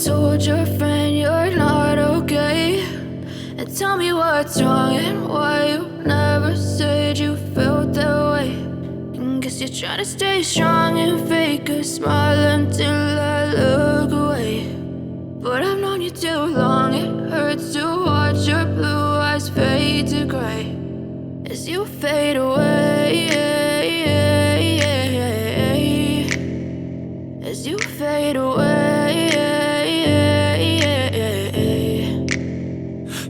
told your friend you're not okay, and tell me what's wrong and why you never said you felt that way. And guess you're trying to stay strong and fake a smile until I look away. But I've known you too long, it hurts to watch your blue eyes fade to gray as you fade away, as you fade away.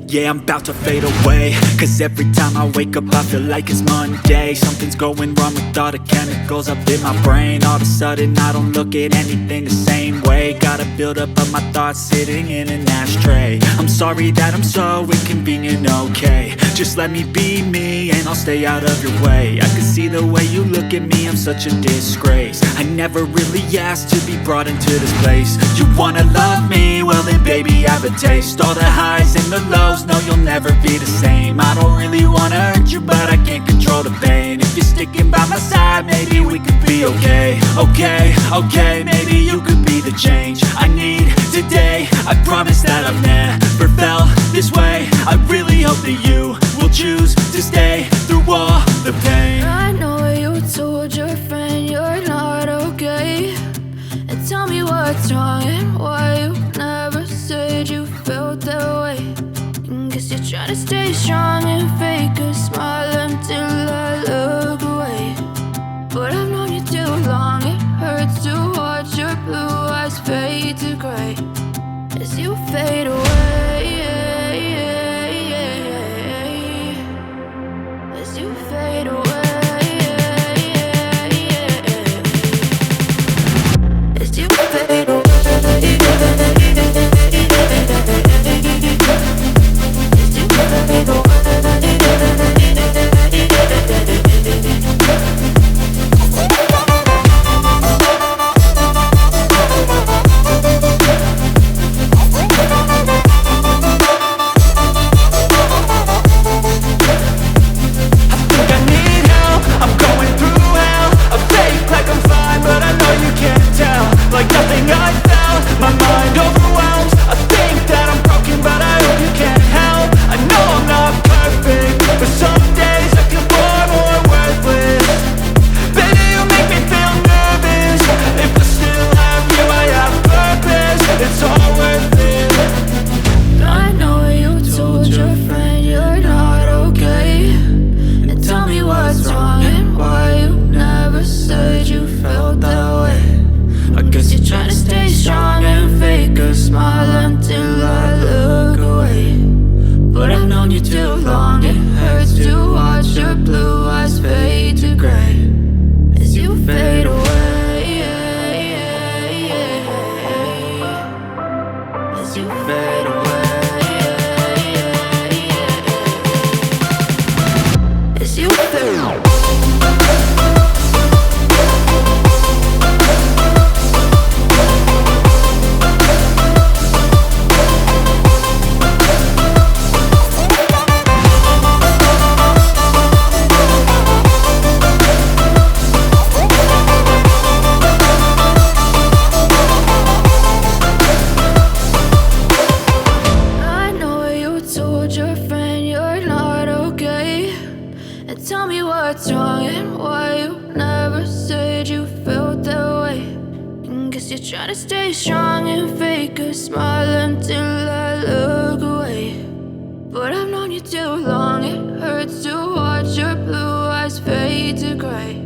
Yeah, I'm about to fade away, cause every time I wake up I feel like it's Monday. Something's going wrong with all the chemicals up in my brain. All of a sudden I don't look at anything the same way. Gotta build up of my thoughts sitting in an ashtray. I'm sorry that I'm so inconvenient, okay. Just let me be me and I'll stay out of your way. I can see the way you look at me, I'm such a disgrace. I never really asked to be brought into this place. You wanna love me? Well then baby I have a taste. All the highs and the lows, no you'll never be the same. I don't really wanna hurt you but I can't control the pain. If you're sticking by my side maybe we could be okay. Okay, maybe you could be the change I need today. I promise that I've never felt this way. I really hope that you will choose to stay through all the pain. I know you told your friend you're not okay, and tell me what's wrong and why you never said you felt that way. And guess you're trying to stay strong and fake a smile until I look away. But I've known you too long, it hurts to watch your blue eyes fade to gray as you fade away, as you fade away, as you fade away. Tell me what's wrong and why you never said you felt that way. And guess you're trying to stay strong and fake a smile until I look away. But I've known you too long, it hurts to watch your blue eyes fade to gray.